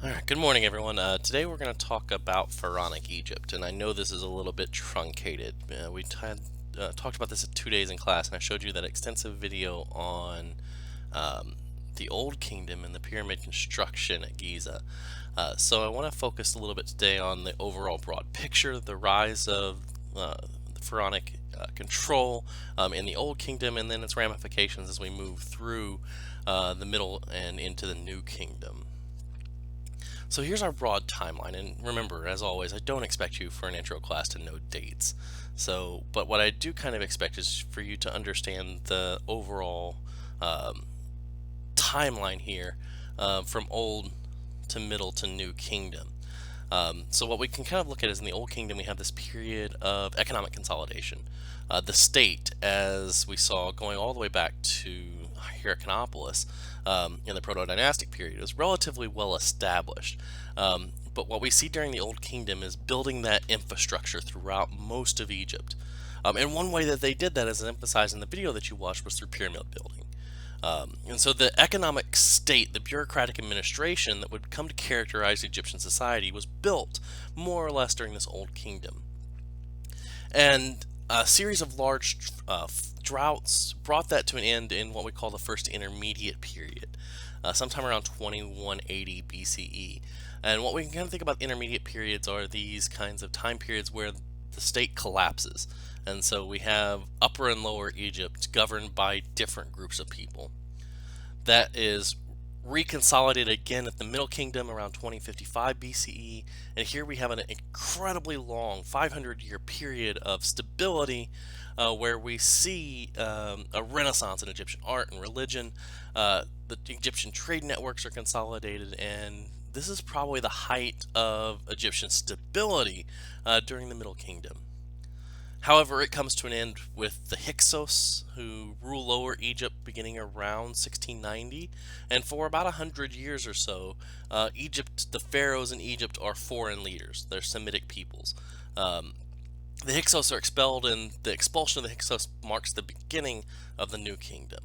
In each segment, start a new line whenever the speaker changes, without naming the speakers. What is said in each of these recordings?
All right, good morning, everyone. Today we're going to talk about Pharaonic Egypt, and I know this is a little bit truncated. We had talked about this 2 days in class, and I showed you that extensive video on um, the Old Kingdom and the pyramid construction at Giza. So I want to focus a little bit today on the overall broad picture, the rise of the Pharaonic control in the Old Kingdom, and then its ramifications as we move through the Middle and into the New Kingdom. So here's our broad timeline, and remember, as always, I don't expect you for an intro class to know dates. But what I do kind of expect is for you to understand the overall um, timeline here from Old to Middle to New Kingdom. So what we can kind of look at is in the Old Kingdom, we have this period of economic consolidation. The state, as we saw going all the way back to Hierakonpolis in the Proto-Dynastic period, is relatively well established. But what we see during the Old Kingdom is building that infrastructure throughout most of Egypt. And one way that they did that, as emphasized in the video that you watched, was through pyramid building. And so the economic state, the bureaucratic administration that would come to characterize Egyptian society was built more or less during this Old Kingdom. And a series of large droughts brought that to an end in what we call the First Intermediate Period, sometime around 2180 BCE. And what we can kind of think about intermediate periods are these kinds of time periods where the state collapses. And so we have Upper and Lower Egypt governed by different groups of people. That is reconsolidated again at the Middle Kingdom around 2055 BCE, and here we have an incredibly long 500-year period of stability where we see a renaissance in Egyptian art and religion. The Egyptian trade networks are consolidated, and this is probably the height of Egyptian stability during the Middle Kingdom. However, it comes to an end with the Hyksos, who rule Lower Egypt beginning around 1690, and for about 100 years or so, Egypt, the pharaohs in Egypt are foreign leaders. They're Semitic peoples. The Hyksos are expelled, and the expulsion of the Hyksos marks the beginning of the New Kingdom.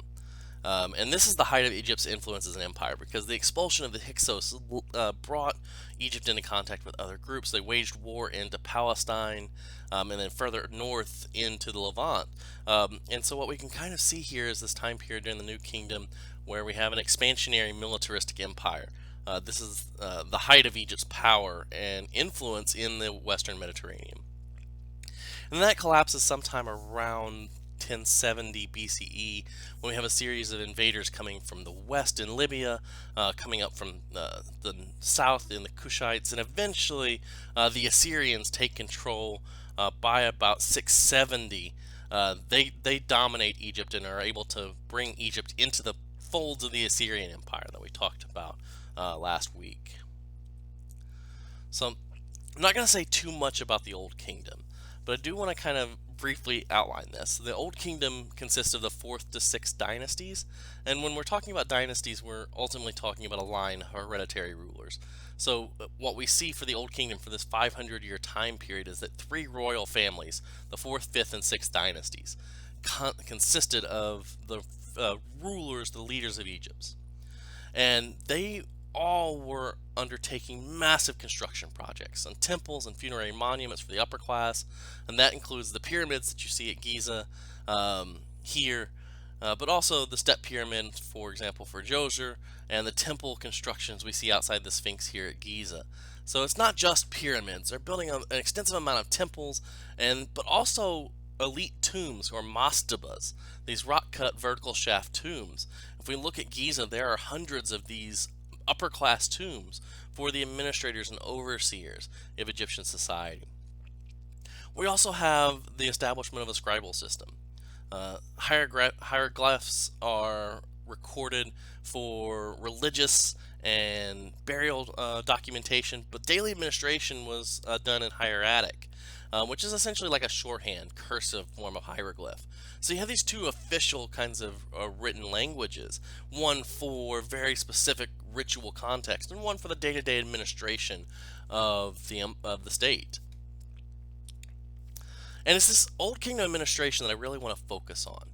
And this is the height of Egypt's influence as an empire, because the expulsion of the Hyksos brought Egypt into contact with other groups. They waged war into Palestine and then further north into the Levant. And so what we can kind of see here is this time period during the New Kingdom where we have an expansionary militaristic empire. This is the height of Egypt's power and influence in the Western Mediterranean. And that collapses sometime around 1070 BCE when we have a series of invaders coming from the west in Libya, coming up from the south in the Kushites, and eventually the Assyrians take control by about 670. They dominate Egypt and are able to bring Egypt into the folds of the Assyrian Empire that we talked about last week. So I'm not going to say too much about the Old Kingdom, but I do want to kind of briefly outline this. The Old Kingdom consists of the 4th to 6th dynasties, and when we're talking about dynasties, we're ultimately talking about a line of hereditary rulers. So what we see for the Old Kingdom for this 500-year time period is that 3 royal families, the 4th, 5th, and 6th dynasties, consisted of the rulers, the leaders of Egypt. And they all were undertaking massive construction projects on temples and funerary monuments for the upper class, and that includes the pyramids that you see at Giza here, but also the step pyramid, for example, for Djoser, and the temple constructions we see outside the Sphinx here at Giza. So it's not just pyramids; they're building an extensive amount of temples, but also elite tombs or mastabas, these rock-cut vertical shaft tombs. If we look at Giza, there are hundreds of these upper class tombs for the administrators and overseers of Egyptian society. We also have the establishment of a scribal system. Hieroglyphs are recorded for religious and burial documentation, but daily administration was done in hieratic, which is essentially like a shorthand, cursive form of hieroglyph. So you have these two official kinds of written languages, one for very specific ritual context, and one for the day-to-day administration of the state. And it's this Old Kingdom administration that I really want to focus on,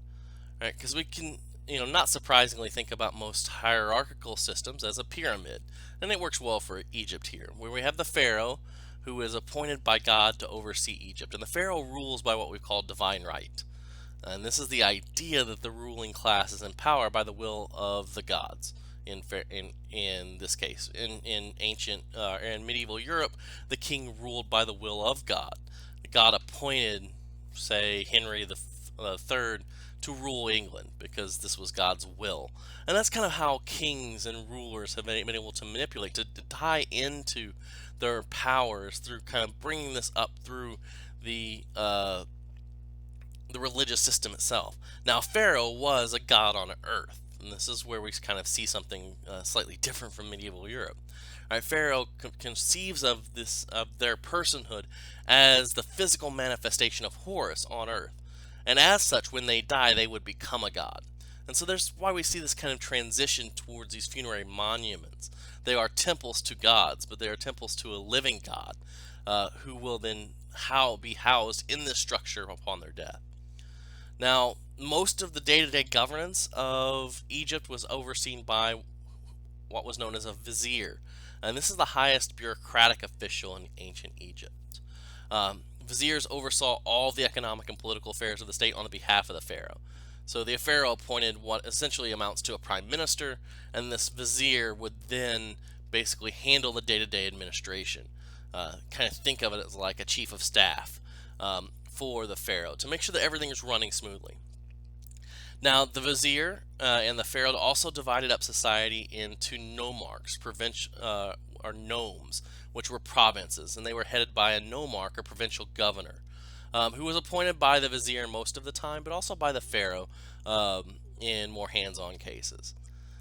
right? Because we can not surprisingly, think about most hierarchical systems as a pyramid, and it works well for Egypt here, where we have the pharaoh, who is appointed by God to oversee Egypt, and the pharaoh rules by what we call divine right. And this is the idea that the ruling class is empowered by the will of the gods. In this case, in ancient and medieval Europe, the king ruled by the will of God. God appointed, say, Henry the Third to rule England because this was God's will, and that's kind of how kings and rulers have been able to manipulate to tie into their powers through kind of bringing this up through the uh, the religious system itself. Now, Pharaoh was a god on earth, and this is where we kind of see something slightly different from medieval Europe. Right, Pharaoh conceives of their personhood as the physical manifestation of Horus on earth, and as such, when they die, they would become a god. And so there's why we see this kind of transition towards these funerary monuments. They are temples to gods, but they are temples to a living God, who will then be housed in this structure upon their death. Now, most of the day-to-day governance of Egypt was overseen by what was known as a vizier, and this is the highest bureaucratic official in ancient Egypt. Viziers oversaw all the economic and political affairs of the state on the behalf of the pharaoh. So the pharaoh appointed what essentially amounts to a prime minister, and this vizier would then basically handle the day-to-day administration. Kind of think of it as like a chief of staff for the pharaoh to make sure that everything is running smoothly. Now, the vizier and the pharaoh also divided up society into nomarchs, or nomes, which were provinces, and they were headed by a nomarch, or provincial governor, who was appointed by the vizier most of the time, but also by the pharaoh in more hands-on cases.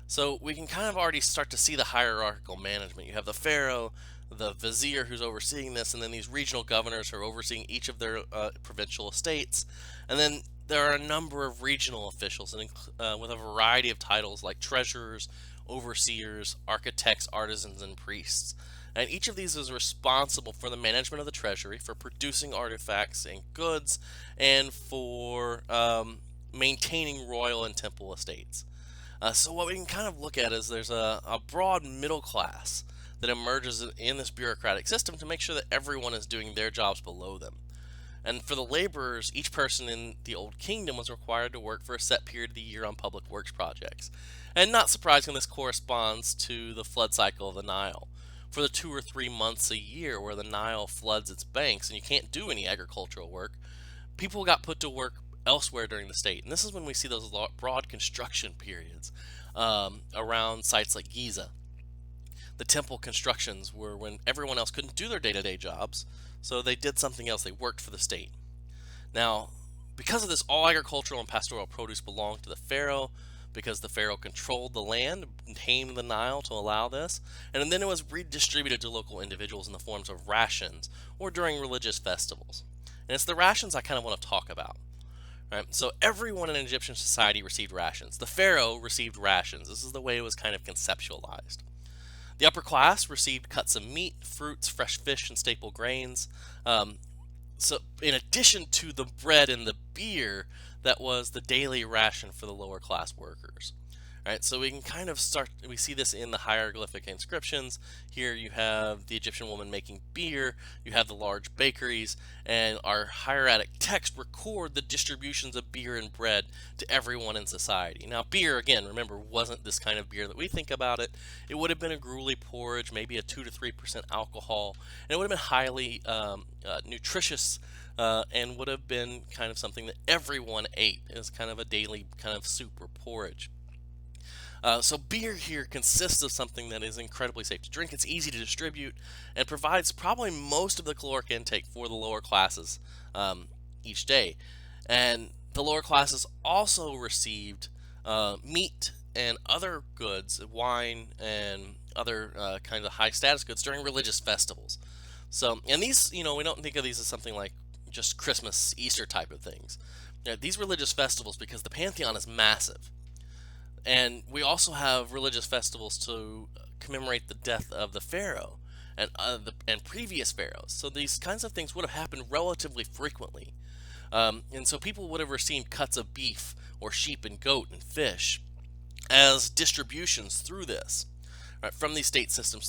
So we can kind of already start to see the hierarchical management. You have the pharaoh, the vizier who's overseeing this, and then these regional governors who are overseeing each of their provincial estates, and then there are a number of regional officials with a variety of titles like treasurers, overseers, architects, artisans, and priests. And each of these is responsible for the management of the treasury, for producing artifacts and goods, and for maintaining royal and temple estates. So what we can kind of look at is there's a broad middle class that emerges in this bureaucratic system to make sure that everyone is doing their jobs below them. And for the laborers, each person in the Old Kingdom was required to work for a set period of the year on public works projects. And not surprisingly, this corresponds to the flood cycle of the Nile. For the 2 or 3 months a year where the Nile floods its banks and you can't do any agricultural work, people got put to work elsewhere during the state. And this is when we see those broad construction periods around sites like Giza. The temple constructions were when everyone else couldn't do their day-to-day jobs, so they did something else. They worked for the state. Now, because of this, all agricultural and pastoral produce belonged to the pharaoh, because the pharaoh controlled the land, tamed the Nile to allow this, and then it was redistributed to local individuals in the forms of rations or during religious festivals. And it's the rations I kind of want to talk about. Right? So everyone in Egyptian society received rations. The pharaoh received rations. This is the way it was kind of conceptualized. The upper class received cuts of meat, fruits, fresh fish, and staple grains. So in addition to the bread and the beer, that was the daily ration for the lower class workers. Right, so we can kind of we see this in the hieroglyphic inscriptions. Here you have the Egyptian woman making beer, you have the large bakeries, and our hieratic text record the distributions of beer and bread to everyone in society. Now, beer, again, remember, wasn't this kind of beer that we think about it. It would have been a gruely porridge, maybe a 2 to 3% alcohol, and it would have been highly nutritious, and would have been kind of something that everyone ate as kind of a daily kind of soup or porridge. So beer here consists of something that is incredibly safe to drink. It's easy to distribute and provides probably most of the caloric intake for the lower classes each day. And the lower classes also received meat and other goods, wine and other kinds of high status goods during religious festivals. So, and these, we don't think of these as something like just Christmas, Easter type of things. These religious festivals, because the pantheon is massive. And we also have religious festivals to commemorate the death of the pharaoh and previous pharaohs. So these kinds of things would have happened relatively frequently. And so people would have received cuts of beef or sheep and goat and fish as distributions through this, right, from these state systems through